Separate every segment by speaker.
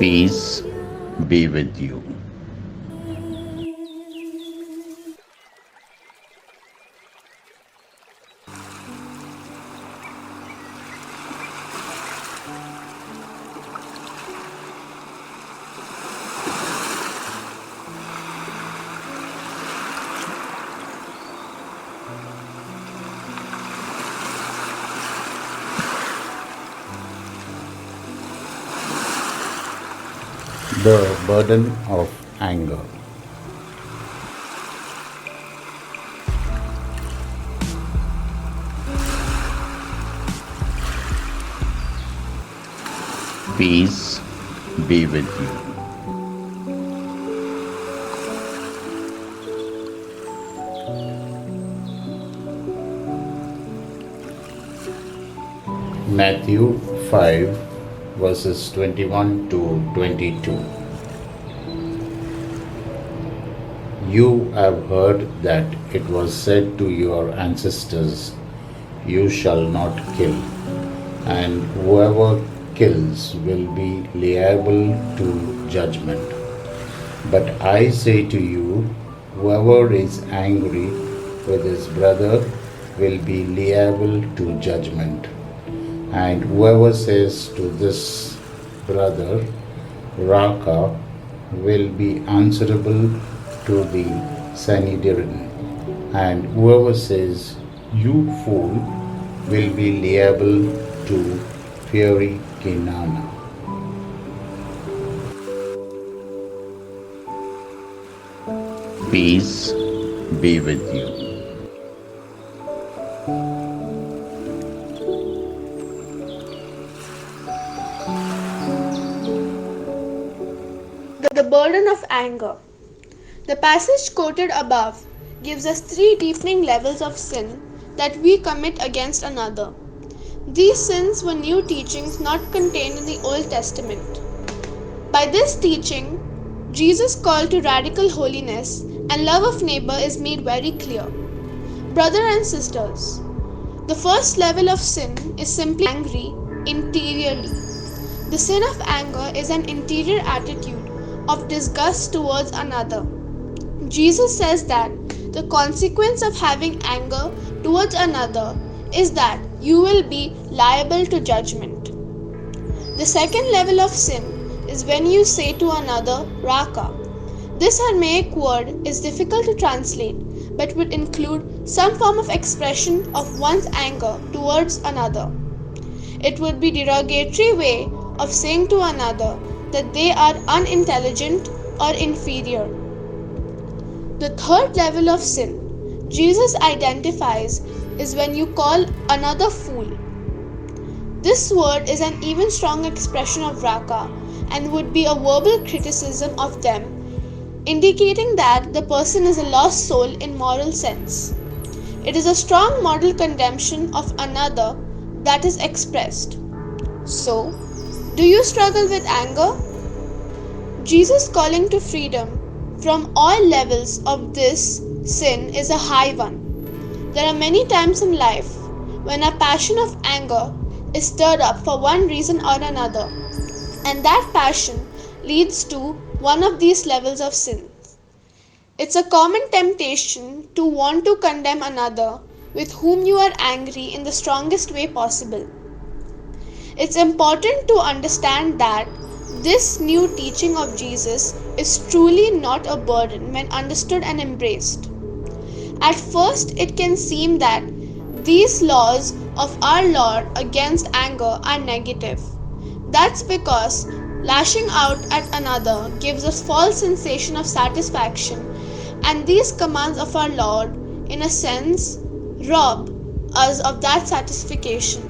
Speaker 1: Peace be with you. The burden of anger. Peace be with you. Matthew 5, verses 21 to 22. You have heard that it was said to your ancestors, "You shall not kill," and whoever kills will be liable to judgment. But I say to you, whoever is angry with his brother will be liable to judgment. And whoever says to this brother, Raka, will be answerable to the Sanhedrin. And whoever says, You fool, will be liable to fiery Kenana. Peace be with you.
Speaker 2: The burden of anger. The passage quoted above gives us three deepening levels of sin that we commit against another. These sins were new teachings not contained in the Old Testament. By this teaching, Jesus' call to radical holiness and love of neighbor is made very clear. Brother and sisters, the first level of sin is simply angry interiorly. The sin of anger is an interior attitude of disgust towards another. Jesus says that the consequence of having anger towards another is that you will be liable to judgment. The second level of sin is when you say to another, Raka. This Aramaic word is difficult to translate but would include some form of expression of one's anger towards another. It would be a derogatory way of saying to another that they are unintelligent or inferior. The third level of sin Jesus identifies is when you call another fool. This word is an even stronger expression of Raka and would be a verbal criticism of them, indicating that the person is a lost soul in moral sense. It is a strong moral condemnation of another that is expressed. So, do you struggle with anger? Jesus' calling to freedom from all levels of this sin is a high one. There are many times in life when a passion of anger is stirred up for one reason or another, and that passion leads to one of these levels of sin. It's a common temptation to want to condemn another with whom you are angry in the strongest way possible. It's important to understand that this new teaching of Jesus is truly not a burden when understood and embraced. At first, it can seem that these laws of our Lord against anger are negative. That's because lashing out at another gives us false sensation of satisfaction, and these commands of our Lord, in a sense, rob us of that satisfaction.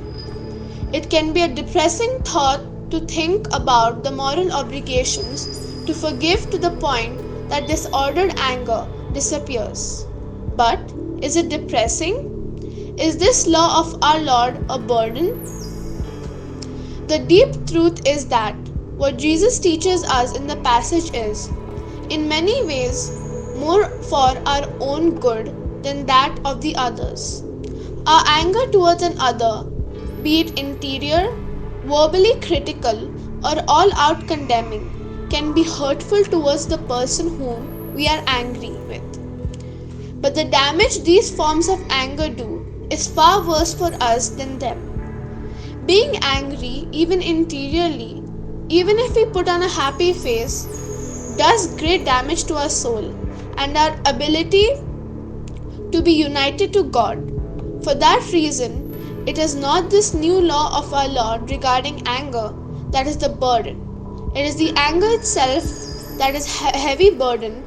Speaker 2: It can be a depressing thought to think about the moral obligations to forgive to the point that disordered anger disappears. But is it depressing? Is this law of our Lord a burden? The deep truth is that what Jesus teaches us in the passage is, in many ways, more for our own good than that of the others. Our anger towards another, be it interior, verbally critical, or all out condemning can be hurtful towards the person whom we are angry with. But the damage these forms of anger do is far worse for us than them. Being angry, even interiorly, even if we put on a happy face, does great damage to our soul and our ability to be united to God. For that reason, it is not this new law of our Lord regarding anger that is the burden. It is the anger itself that is a heavy burden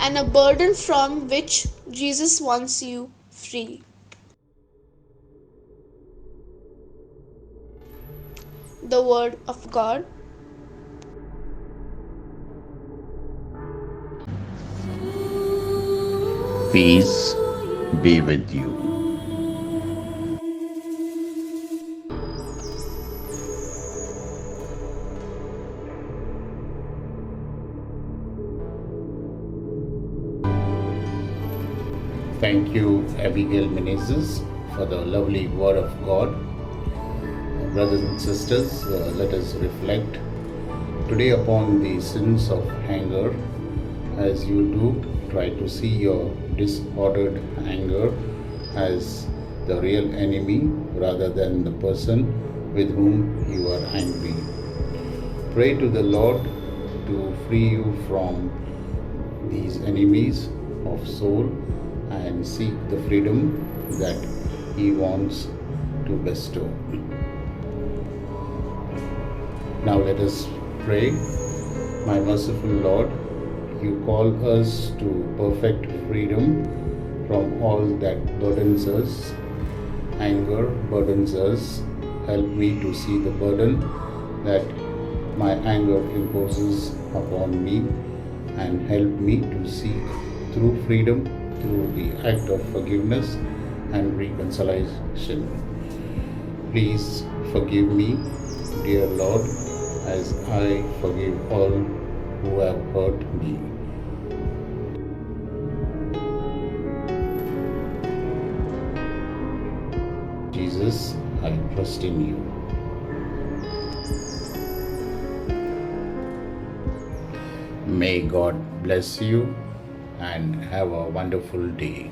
Speaker 2: and a burden from which Jesus wants you free. The Word of God.
Speaker 1: Peace be with you. Thank you, Abigail Menezes, for the lovely word of God. Brothers and sisters, let us reflect today upon the sins of anger. As you do, try to see your disordered anger as the real enemy rather than the person with whom you are angry. Pray to the Lord to free you from these enemies of soul and seek the freedom that He wants to bestow. Now let us pray. My merciful Lord, you call us to perfect freedom from all that burdens us. Anger burdens us. Help me to see the burden that my anger imposes upon me, and help me to seek through freedom, through the act of forgiveness and reconciliation. Please forgive me, dear Lord, as I forgive all who have hurt me. Jesus, I trust in you. May God bless you and have a wonderful day.